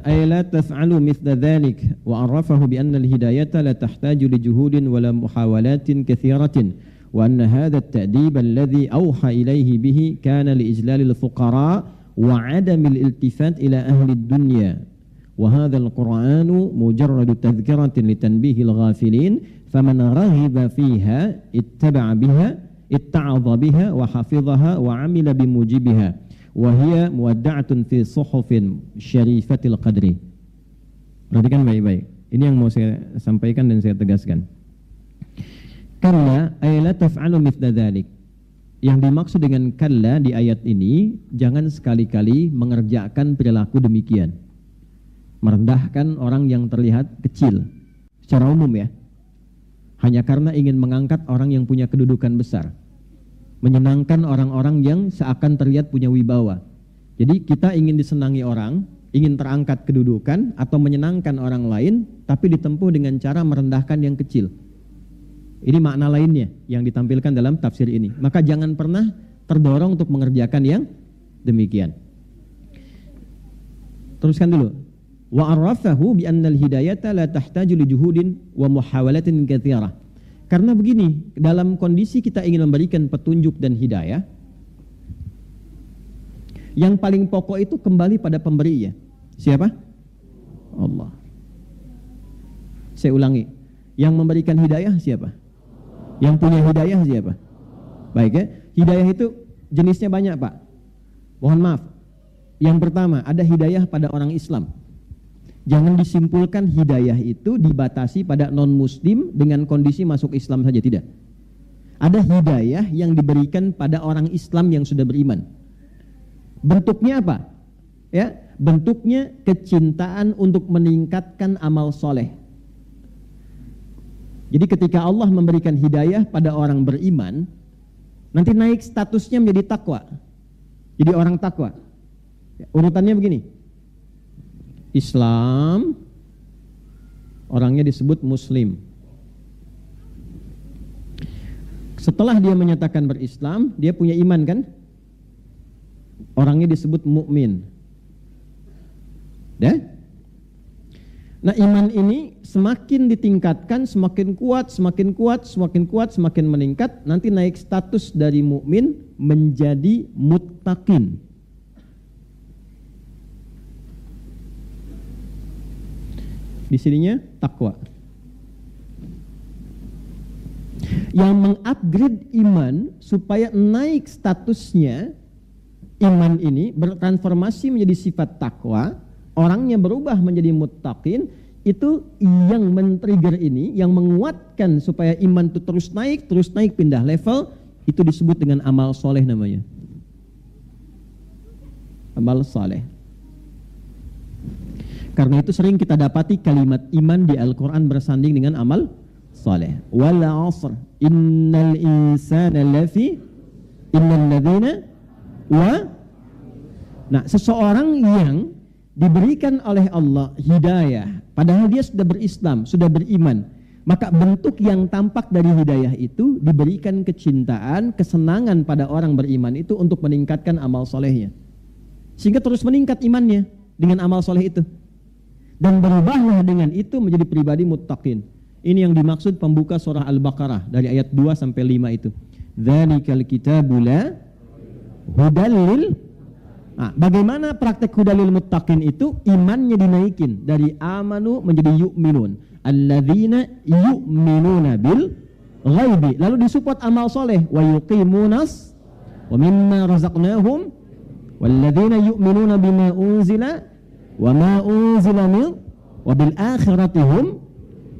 ay la taf'alu mithla dhalik wa 'arrafahu bi anna al-hidayata la tahtaju li juhudin wa la muhawalatin katsiratin wa anna hadha at-ta'dib alladhi awha ilayhi bihi kana li ijlalil fuqara wa 'adamil iltifat ila ahli ad-dunya wa hadha al-Qur'anu mujarradu tadhkiratin li tanbihil ghafilin faman raghiba fiha ittaba'a biha itta'adha biha wa hafidhaha wa 'amila bimujibiha wahia muwadda'atun fi suhufin syarifatil qadri. Perhatikan baik-baik. Ini yang mau saya sampaikan dan saya tegaskan. Kalla ay la taf'alu mithla dzalik. Yang dimaksud dengan kalla di ayat ini, jangan sekali-kali mengerjakan perilaku demikian. Merendahkan orang yang terlihat kecil secara umum ya. Hanya karena ingin mengangkat orang yang punya kedudukan besar. Menyenangkan orang-orang yang seakan terlihat punya wibawa. Jadi kita ingin disenangi orang, ingin terangkat kedudukan atau menyenangkan orang lain, tapi ditempuh dengan cara merendahkan yang kecil. Ini makna lainnya yang ditampilkan dalam tafsir ini. Maka jangan pernah terdorong untuk mengerjakan yang demikian. Teruskan dulu. Wa arrafahu bi anna al-hidayata la tahtaju li juhudin wa muhawalatin katsirah. Karena begini, dalam kondisi kita ingin memberikan petunjuk dan hidayah, yang paling pokok itu kembali pada pemberi ya. Siapa? Allah. Saya ulangi, yang memberikan hidayah siapa? Yang punya hidayah siapa? Baik ya, hidayah itu jenisnya banyak Pak. Mohon maaf. Yang pertama, ada hidayah pada orang Islam. Jangan disimpulkan hidayah itu dibatasi pada non-muslim dengan kondisi masuk Islam saja, tidak. Ada hidayah yang diberikan pada orang Islam yang sudah beriman. Bentuknya apa? Ya, bentuknya kecintaan untuk meningkatkan amal soleh. Jadi ketika Allah memberikan hidayah pada orang beriman, nanti naik statusnya menjadi takwa. Jadi orang takwa. Ya, urutannya begini. Islam, orangnya disebut Muslim. Setelah dia menyatakan berislam, dia punya iman kan? Orangnya disebut mukmin. Dah? Nah, iman ini semakin ditingkatkan, semakin kuat, semakin kuat, semakin kuat, semakin meningkat, nanti naik status dari mukmin menjadi muttaqin. Di sininya takwa. Yang mengupgrade iman supaya naik statusnya, iman ini bertransformasi menjadi sifat takwa, orangnya berubah menjadi muttaqin, itu yang men-trigger ini, yang menguatkan supaya iman itu terus naik pindah level, itu disebut dengan amal soleh namanya. Amal soleh. Karena itu sering kita dapati kalimat iman di Al-Quran bersanding dengan amal saleh. Wal 'asr innal insana lafi innal ladzina wa. Nah, seseorang yang diberikan oleh Allah hidayah, padahal dia sudah berislam, sudah beriman, maka bentuk yang tampak dari hidayah itu diberikan kecintaan, kesenangan pada orang beriman itu untuk meningkatkan amal solehnya. Sehingga terus meningkat imannya dengan amal soleh itu. Dan berubahlah dengan itu menjadi pribadi muttaqin. Ini yang dimaksud pembuka surah Al-Baqarah dari ayat 2 sampai 5 itu. Dzalikal kitabu la hudal lil. Nah, bagaimana praktek hudal lil muttaqin itu? Imannya dinaikin dari amanu menjadi yu'minun. Alladzina yu'minuna bil ghaibi. Lalu disupport amal soleh wa yuqimunas wa mimma razaqnahum walladzina yu'minuna bima unzila wa ma unzila min wa bil akhirati hum.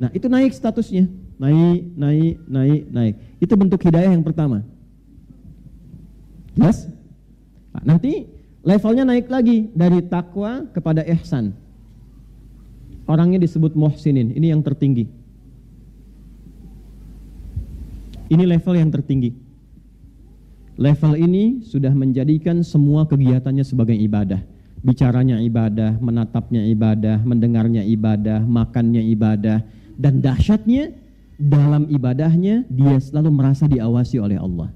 Nah, itu naik statusnya. Naik. Itu bentuk hidayah yang pertama. Jelas? Nah, nanti levelnya naik lagi dari takwa kepada ihsan. Orangnya disebut muhsinin. Ini yang tertinggi. Ini level yang tertinggi. Level ini sudah menjadikan semua kegiatannya sebagai ibadah. Bicaranya ibadah, menatapnya ibadah, mendengarnya ibadah, makannya ibadah. Dan dahsyatnya, dalam ibadahnya dia selalu merasa diawasi oleh Allah.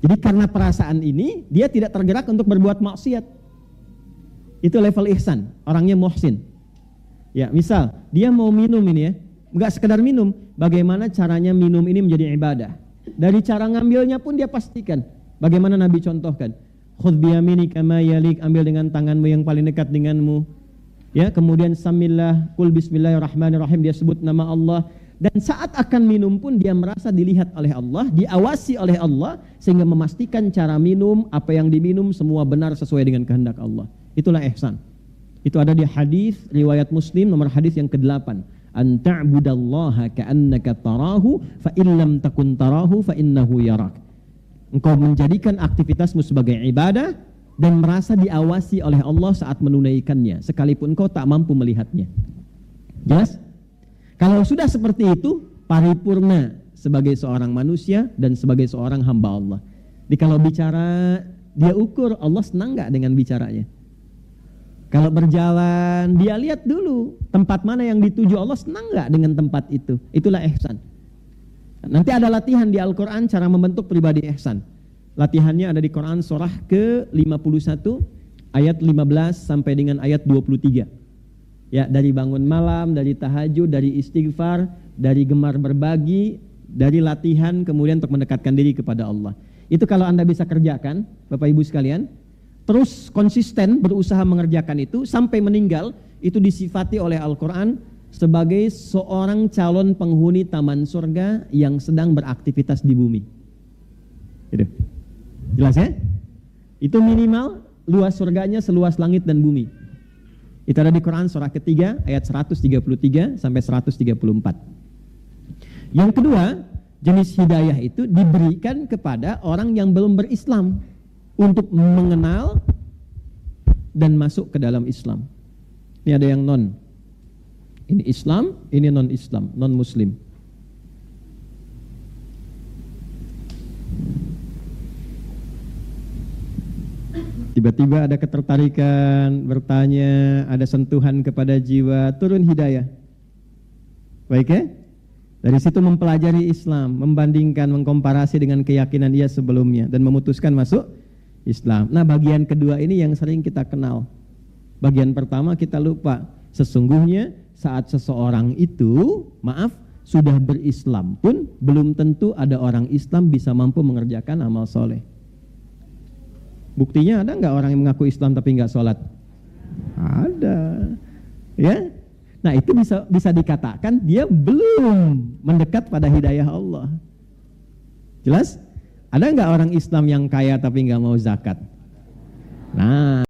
Jadi karena perasaan ini, dia tidak tergerak untuk berbuat maksiat. Itu level ihsan, orangnya muhsin. Ya, misal dia mau minum ini ya, enggak sekedar minum, bagaimana caranya minum ini menjadi ibadah. Dari cara ngambilnya pun dia pastikan. Bagaimana Nabi contohkan? Khudh biyaminika ma yalik, ambil dengan tanganmu yang paling dekat denganmu. Ya, kemudian samillah, kul bismillahirrahmanirrahim, dia sebut nama Allah. Dan saat akan minum pun dia merasa dilihat oleh Allah, diawasi oleh Allah, sehingga memastikan cara minum, apa yang diminum semua benar sesuai dengan kehendak Allah. Itulah ihsan. Itu ada di hadis riwayat Muslim nomor hadis yang ke-8. An ta'budallaha ka'annaka tarahu fa in lam takun tarahu fa innahu yarak. Engkau menjadikan aktivitasmu sebagai ibadah dan merasa diawasi oleh Allah saat menunaikannya, sekalipun engkau tak mampu melihatnya. Jelas? Kalau sudah seperti itu, paripurna sebagai seorang manusia dan sebagai seorang hamba Allah. Jadi kalau bicara, dia ukur Allah senang gak dengan bicaranya. Kalau berjalan, dia lihat dulu tempat mana yang dituju, Allah senang gak dengan tempat itu. Itulah ihsan. Nanti ada latihan di Al-Quran cara membentuk pribadi ihsan. Latihannya ada di Quran surah ke-51 ayat 15 sampai dengan ayat 23. Ya, dari bangun malam, dari tahajud, dari istighfar, dari gemar berbagi, dari latihan kemudian untuk mendekatkan diri kepada Allah. Itu kalau Anda bisa kerjakan, Bapak Ibu sekalian, terus konsisten berusaha mengerjakan itu sampai meninggal, itu disifati oleh Al-Quran sebagai seorang calon penghuni taman surga yang sedang beraktivitas di bumi. Gitu. Jelas ya? Itu minimal luas surganya seluas langit dan bumi. Itu ada di Quran surah ketiga ayat 133 sampai 134. Yang kedua, jenis hidayah itu diberikan kepada orang yang belum berislam untuk mengenal dan masuk ke dalam Islam. Ini ada yang non. Ini Islam, ini non-Islam, non-Muslim. Tiba-tiba ada ketertarikan, bertanya, ada sentuhan kepada jiwa, turun hidayah. Baik ya? Dari situ mempelajari Islam, membandingkan, mengkomparasi dengan keyakinan dia sebelumnya, dan memutuskan masuk Islam. Nah, bagian kedua ini yang sering kita kenal. Bagian pertama kita lupa. Sesungguhnya saat seseorang itu, sudah berislam pun belum tentu ada orang Islam bisa mampu mengerjakan amal soleh. Buktinya ada nggak orang yang mengaku Islam tapi nggak sholat? Ada, ya. Nah itu bisa dikatakan dia belum mendekat pada hidayah Allah. Jelas? Ada nggak orang Islam yang kaya tapi nggak mau zakat?